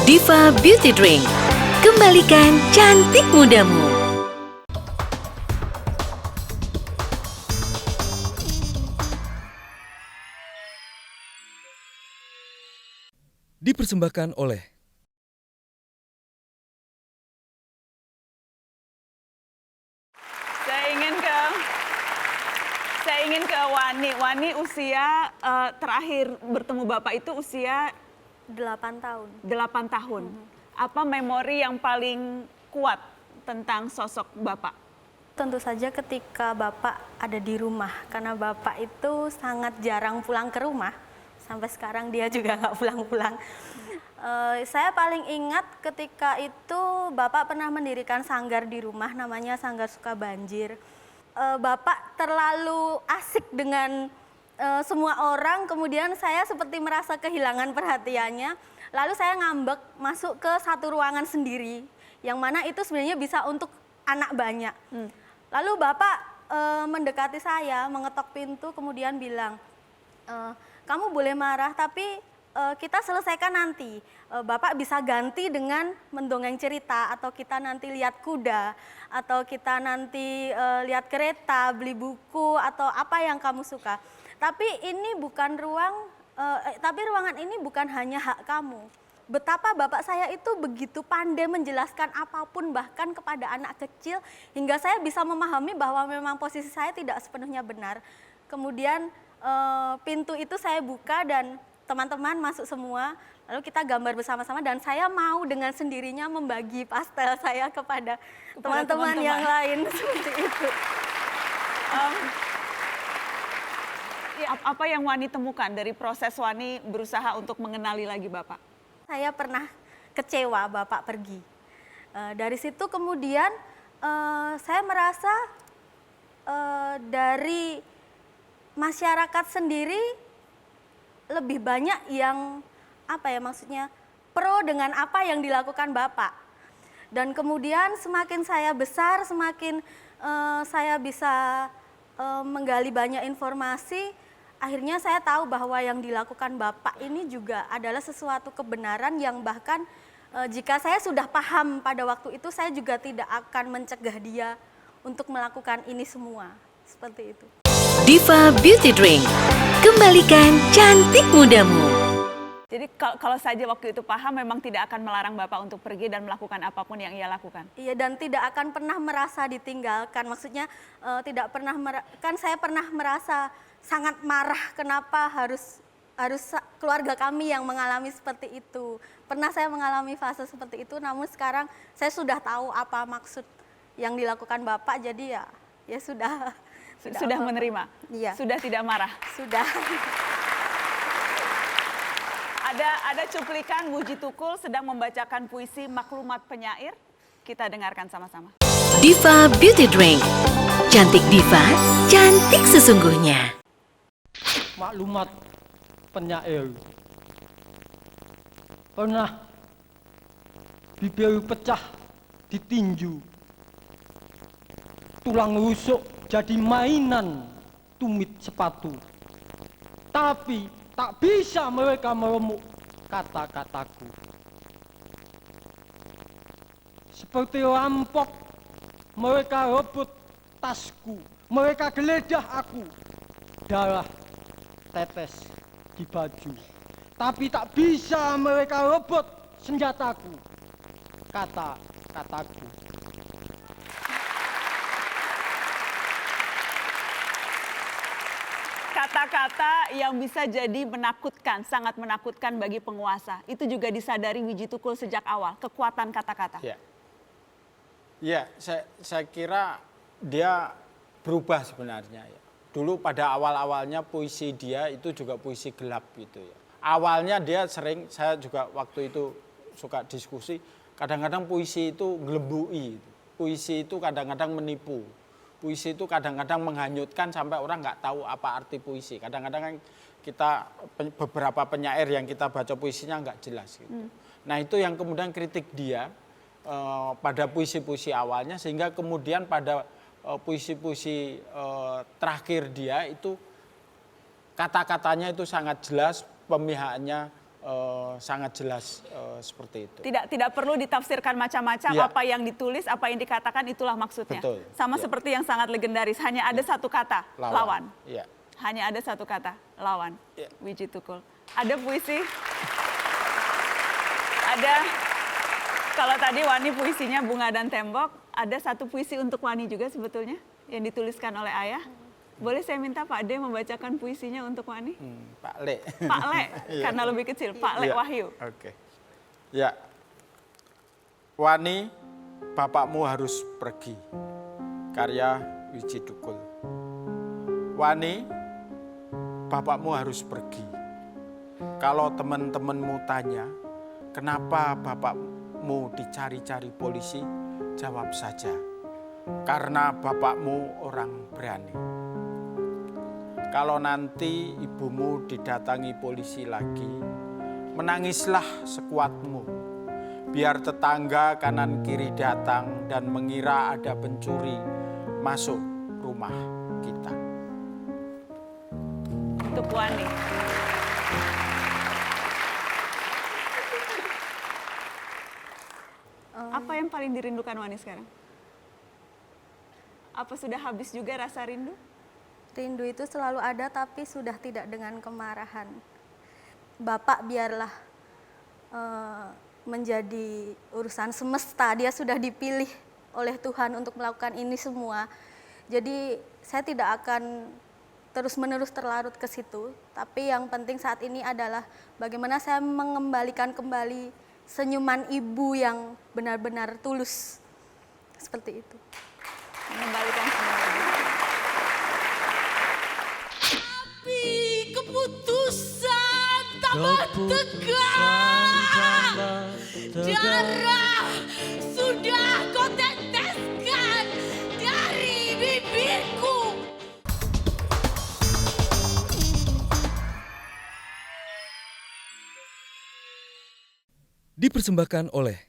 Diva Beauty Drink. Kembalikan cantik mudamu. Dipersembahkan oleh Saya ingin ke Wani. Wani usia terakhir bertemu Bapak itu usia 8 tahun. 8 tahun. Apa memori yang paling kuat tentang sosok Bapak? Tentu saja ketika Bapak ada di rumah, karena Bapak itu sangat jarang pulang ke rumah. Sampai sekarang dia juga nggak pulang-pulang. Saya paling ingat ketika itu Bapak pernah mendirikan sanggar di rumah, namanya Sanggar Suka Banjir. Bapak terlalu asik dengan semua orang, kemudian saya seperti merasa kehilangan perhatiannya. Lalu saya ngambek masuk ke satu ruangan sendiri, yang mana itu sebenarnya bisa untuk anak banyak. Lalu Bapak mendekati saya, mengetok pintu, kemudian bilang, kamu boleh marah, tapi kita selesaikan nanti. Bapak bisa ganti dengan mendongeng cerita, atau kita nanti lihat kuda, atau kita nanti lihat kereta, beli buku, atau apa yang kamu suka. Tapi ini bukan ruangan ini bukan hanya hak kamu. Betapa Bapak saya itu begitu pandai menjelaskan apapun, bahkan kepada anak kecil, hingga saya bisa memahami bahwa memang posisi saya tidak sepenuhnya benar. Kemudian pintu itu saya buka dan teman-teman masuk semua, lalu kita gambar bersama-sama, dan saya mau dengan sendirinya membagi pastel saya kepada teman-teman yang lain seperti itu. Apa yang Wani temukan dari proses Wani berusaha untuk mengenali lagi Bapak? Saya pernah kecewa Bapak pergi. Dari situ kemudian saya merasa dari masyarakat sendiri lebih banyak yang pro dengan apa yang dilakukan Bapak. Dan kemudian semakin saya besar, semakin saya bisa menggali banyak informasi, akhirnya saya tahu bahwa yang dilakukan Bapak ini juga adalah sesuatu kebenaran yang bahkan jika saya sudah paham pada waktu itu, saya juga tidak akan mencegah dia untuk melakukan ini semua. Seperti itu. Diva Beauty Drink. Kembalikan cantik mudamu. Jadi kalau saja waktu itu paham, memang tidak akan melarang Bapak untuk pergi dan melakukan apapun yang ia lakukan. Iya, dan tidak akan pernah merasa ditinggalkan. Maksudnya tidak pernah kan saya pernah merasa sangat marah kenapa harus keluarga kami yang mengalami seperti itu. Pernah saya mengalami fase seperti itu, namun sekarang saya sudah tahu apa maksud yang dilakukan Bapak, jadi ya sudah. Sudah menerima? Iya. Sudah tidak marah? Sudah. Ada cuplikan Muji Tukul sedang membacakan puisi Maklumat Penyair. Kita dengarkan sama-sama. Diva Beauty Drink. Cantik diva, cantik sesungguhnya. Maklumat penyair. Pernah bibir pecah ditinju, tulang rusuk jadi mainan tumit sepatu. Tapi tak bisa mereka meremuk kata-kataku. Seperti rampok mereka rebut tasku, mereka geledah aku. Darah tetes di baju. Tapi tak bisa mereka rebut senjataku, kata-kataku. Kata-kata yang bisa jadi menakutkan, sangat menakutkan bagi penguasa. Itu juga disadari Wiji Tukul sejak awal, kekuatan kata-kata. Ya, saya kira dia berubah sebenarnya. Ya. Dulu pada awal-awalnya puisi dia itu juga puisi gelap gitu ya. Awalnya dia sering, saya juga waktu itu suka diskusi, kadang-kadang puisi itu ngelembui. Puisi itu kadang-kadang menipu. Puisi itu kadang-kadang menghanyutkan sampai orang nggak tahu apa arti puisi. Kadang-kadang kan kita beberapa penyair yang kita baca puisinya nggak jelas gitu. Nah itu yang kemudian kritik dia pada puisi-puisi awalnya, sehingga kemudian pada puisi-puisi terakhir dia itu kata-katanya itu sangat jelas, pemihakannya sangat jelas seperti itu. Tidak perlu ditafsirkan macam-macam, Ya. apa yang ditulis, apa yang dikatakan itulah maksudnya. Betul. Sama Ya. seperti yang sangat legendaris, hanya ada satu kata, lawan. Ya. Hanya ada satu kata, lawan. Ya. Wiji Tukul. Ada puisi, ada, kalau tadi Wani puisinya Bunga dan Tembok, ada satu puisi untuk Wani juga sebetulnya, yang dituliskan oleh ayah. Boleh saya minta Pak D membacakan puisinya untuk Wani? Pak Le. Pak Le, Iya. karena lebih kecil, Pak Le Ya. Wahyu. Oke. Ya. Wani, bapakmu harus pergi. Karya Wiji Tukul. Wani, bapakmu harus pergi. Kalau teman-temanmu tanya, kenapa bapakmu dicari-cari polisi? Jawab saja, karena bapakmu orang berani. Kalau nanti ibumu didatangi polisi lagi, menangislah sekuatmu. Biar tetangga kanan kiri datang dan mengira ada pencuri masuk rumah kita. Untuk Wani. Apa yang paling dirindukan Wani sekarang? Apa sudah habis juga rasa rindu? Rindu itu selalu ada tapi sudah tidak dengan kemarahan. Bapak biarlah menjadi urusan semesta, dia sudah dipilih oleh Tuhan untuk melakukan ini semua. Jadi saya tidak akan terus-menerus terlarut ke situ, tapi yang penting saat ini adalah bagaimana saya mengembalikan kembali senyuman ibu yang benar-benar tulus. Seperti itu. Mengembalikan semuanya. Tapi keputusan tambah tegak. Darah sudah kau teteskan dari bibirku. Dipersembahkan oleh